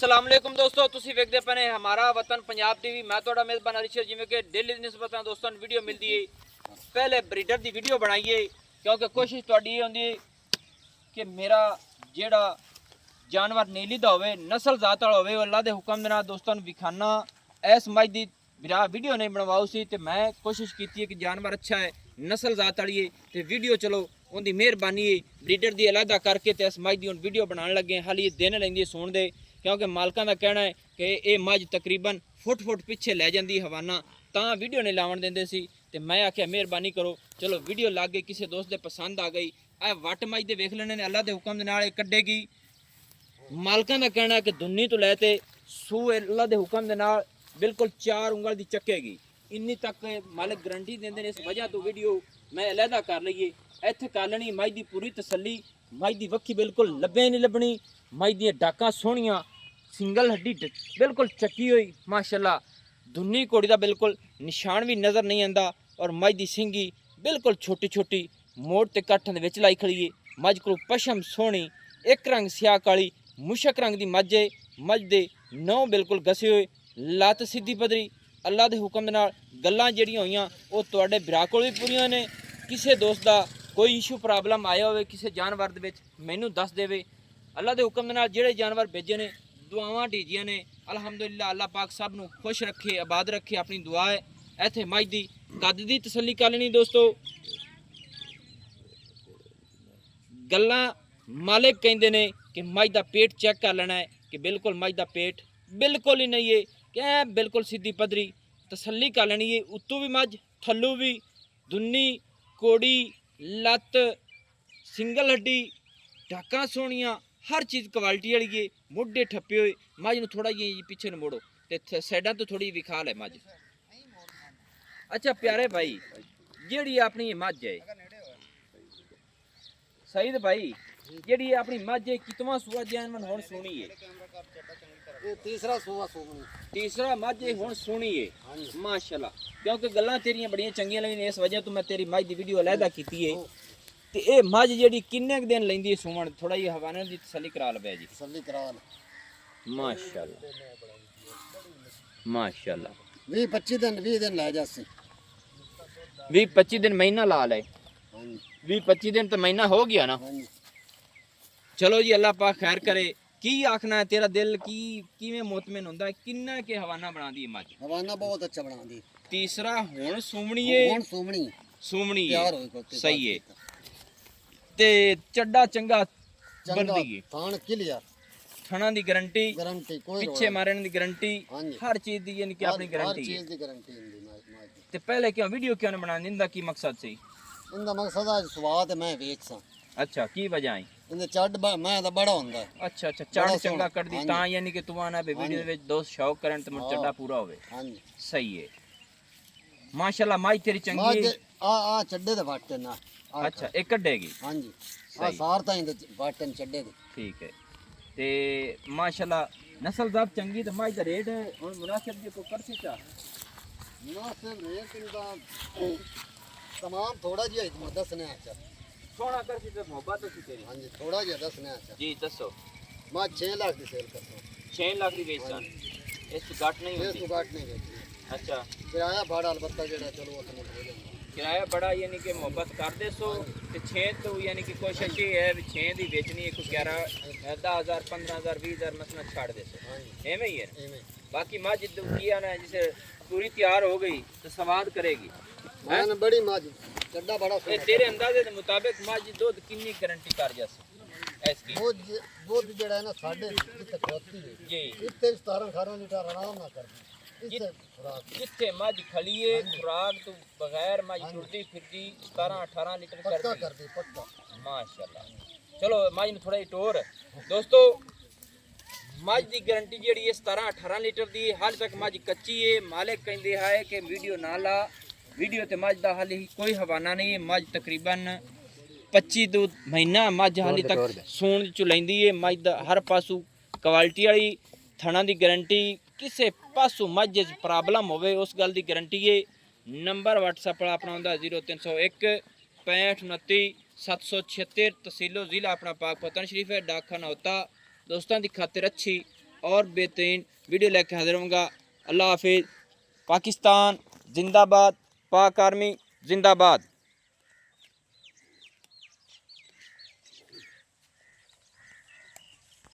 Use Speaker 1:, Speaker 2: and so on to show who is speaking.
Speaker 1: अस्सलाम वालेकुम दोस्तों, तुसी वेखदे पे ने हमारा वतन पंजाब टीवी। मैं तुहाडा मेज़बान अरिशद। जिवें कि डेली निस्बत दोस्तों वीडियो मिलती है, पहले ब्रीडर की वीडियो बनाइए क्योंकि कोशिश तुहाडी होंदी कि मेरा जेड़ा जानवर नीली दा होवे, नस्ल जात वाला होवे, अल्लाह दे हुक्म दे नाल दोस्तों विखाना। इस मज दी वीडियो नहीं बनवाओ सी ते मैं कोशिश की है कि जानवर अच्छा है, नस्ल जात वाली है, तो वीडियो चलो उनकी मेहरबानी है ब्रीडर की अलहदा करके ते इस मज की हुण वीडियो बनाने लगे। हाली दिन लैंदी सुन दे क्योंकि मालकां का कहना है कि ये मज तकरीबन फुट पिछे लै जाती हवाना, तां वीडियो नहीं लावन देंदे सी। ते मैं आख्या मेहरबानी करो, चलो वीडियो ला गई, किसी दोस्त दे पसंद आ गई। आ वट मज दे वेख लेने ने, अल्लाह दे हुक्म दे नाल कड्डेगी। मालकां का कहना है कि दुन्नी तो लैते सू अल्लाह दे हुक्म दे नाल बिल्कुल 4 उंगल दी चक्केगी, इन्नी तक मालिक गारंटी देंदे ने। इस वजह तो वीडियो मैं अलहदा कर लईए, इत्थे कर लेनी मज दी पूरी तसल्ली। मज दी वक्खी बिल्कुल लब्बे नहीं लब्बनी, मज दी डाकां सोहणियां, सिंगल हड्डी बिल्कुल चक्की हुई माशाल्लाह, दुन्नी घोड़ी का बिल्कुल निशान भी नज़र नहीं आता। और मज दी सिंगी बिल्कुल छोटी छोटी मोड़ ते कट्ठां दे विच लाई खड़ी है। मज को पशम सोहनी, एक रंग स्याह काली मुशक रंग की मज है। मज दे नौ बिल्कुल घसे हुए, लत्त सीधी पदरी, अल्लाह के हुक्म दे नाल गल्लां जिहड़ियां होईयां वो तुहाडे भरा कोल भी पूरीआं ने। किसी दोस्त का कोई इशू प्रॉब्लम आया होवे किसी जानवर दे विच मैनूं दस देवे। अल्लाह के हुक्म दे नाल जिहड़े जानवर भेजे ने दुआवां ढीजियां ने, अलहमदुलिल्लाह अल्लाह पाक सब नूं खुश रखे, आबाद रखे, अपनी दुआ है। इत्थे मज दी कद दी तसल्ली कर लेनी दोस्तों। गल्लां मालिक कहंदे ने कि मज दा पेट चेक कर लेना है कि बिल्कुल मज दा पेट बिल्कुल ही नहीं है, क्या बिल्कुल सीधी पदरी तसल्ली कर लेनी है। उत्तों भी मज थल्लों भी दुन्नी कोड़ी, लत्त सिंगल हड्डी, डाकां सोहणियां, हर चीज़ क्वालिटी वाली है। मुड्ढे ठप्पे हुए, मज नूं थोड़ा जी पिछे न मोड़ो तो साइडां तो थोड़ी विखाल है मज। अच्छा प्यारे भाई, जिहड़ी अपनी मज है सईद भाई, जिहड़ी अपनी मज है कितवां सूआ जैन हुण सोहनी है?
Speaker 2: ये तीसरा सूआ सूनी,
Speaker 1: तीसरा मज हुण सोहनी है माशाल्लाह। क्योंकि गल्लां तेरियां बड़ियां चंगियां लगियां, इस वजह तो मैं तेरी मज की वीडियो अलहदा की है। तो ये मज जी किन्ने दिन लैंदी है सूवण? थोड़ा जी हवाने की तसल्ली करा लवे जी।
Speaker 2: तसल्ली करा
Speaker 1: माशाल्लाह माशाल्लाह।
Speaker 2: 20 दिन लै जासी।
Speaker 1: 20-25 दिन महीना ला ले। 20-25 दिन तो महीना हो गया ना। चलो जी अल्लाह पाक खैर करे। की आखना है तेरा दिल की किवें मुतमिन हुंदा है? किन्ना के हवाना बना दी मज?
Speaker 2: हवाना बहुत अच्छा बना दी।
Speaker 1: तीसरा हुण सूवणी है,
Speaker 2: हुण सूवणी
Speaker 1: सूवणी
Speaker 2: तैयार
Speaker 1: है,
Speaker 2: होई
Speaker 1: सही है। ते चड्डा चंगा बनदी है,
Speaker 2: थान क्लियर,
Speaker 1: थणा दी गारंटी,
Speaker 2: कोई
Speaker 1: पिछे मारने दी गारंटी, हर चीज दी यानी कि अपनी गारंटी है।
Speaker 2: हर चीज दी गारंटी हुंदी।
Speaker 1: ते पहले क्यों वीडियो क्यों नहीं बनानी? इंदा की मकसद सी?
Speaker 2: इंदा मकसद है स्वाद मैं वेचसा।
Speaker 1: अच्छा की वजह है?
Speaker 2: इंदे चढ़ मैं दा बड़ा हुंदा है।
Speaker 1: अच्छा अच्छा चढ़ चंगा कर दी तां यानी कि तू आना बे वीडियो विच दोस्त शौक करन ते मुझ चड्डा पूरा होवे।
Speaker 2: हां जी
Speaker 1: सही है माशाल्लाह। माई तेरी चंगी है।
Speaker 2: आ चड्डे दे वाटे ना।
Speaker 1: अच्छा एक कड्डेगी।
Speaker 2: हां जी आ सार ताई दे वाटे चड्डे दे।
Speaker 1: ठीक है ते माशाल्लाह नस्ल जब चंगी ते माई दा रेट हुन मुनासिब जी को कर सी चा
Speaker 2: मुनासिब रेट इंदा तमाम थोड़ा जिहा ही दसने अच्छा
Speaker 1: सोना कर सी ते मोहब्बत सी तेरी।
Speaker 2: हां जी थोड़ा जिहा दसने अच्छा
Speaker 1: जी दसो।
Speaker 2: मैं 6 लाख की सेल करता हूं।
Speaker 1: 6 लाख की बेचन इस तो घट नहीं
Speaker 2: ये
Speaker 1: होती?
Speaker 2: तो घट नहीं बेचती।
Speaker 1: अच्छा
Speaker 2: किराया भाड़ा अलबत्ता जेड़ा चलो उतने हो जांदा।
Speaker 1: किराया बड़ा यानी कि मोहब्बत कर दे सो ते 6 तो यानी कि कोशिश ये है भी 6 दी बेचनी है, कोई 11 10,000 15,000 20,000 मसला छाड़ दे सो एवं ही है। बाकी मज किया ना जिसे पूरी तैयार हो गई तो सवाद करेगी।
Speaker 2: मैंने बड़ी मज चड्डा बड़ा
Speaker 1: ए तेरे अंदाजे के मुताबिक मज दूध कितनी गारंटी कर जासी इसकी?
Speaker 2: दूध जेड़ा है ना साढ़े जिते खोती है
Speaker 1: जी
Speaker 2: इतने 17-18 लीटर आराम ना कर इससे खुराक
Speaker 1: जिथे मज खली है खुराक तो बगैर मज टुरदी फिरदी 17-18 लीटर
Speaker 2: पक्का
Speaker 1: कर
Speaker 2: कर दी पक्का
Speaker 1: माशाल्लाह। चलो मज ने थोड़ा टोर दोस्तों, मज की गारंटी जी 17-18 लीटर की। हाल तक मज कच्ची है, मालिक कहते है कि वीडियो ना ला, वीडियो ते मज का हाली कोई हवाना नहीं है। मज तकरीबन 25 तो महीना मज हाली तक सूण चु लैंदी है। मज दा हर पासू क्वालिटी वाली, थणा की गारंटी, किसी पासों मज प्रॉब्लम होवे उस गल की गारंटी है। नंबर व्हाट्सएप वाला अपना होंदा 0301 65 29 776, तहसीलो जिला अपना पाकपतन शरीफ है, डाकखाना होता। दोस्तों की खातिर अच्छी और बेहतरीन वीडियो लेकर हाजिर होऊंगा। अल्लाह हाफिज़। पाकिस्तान जिंदाबाद, पाक आर्मी जिंदाबाद।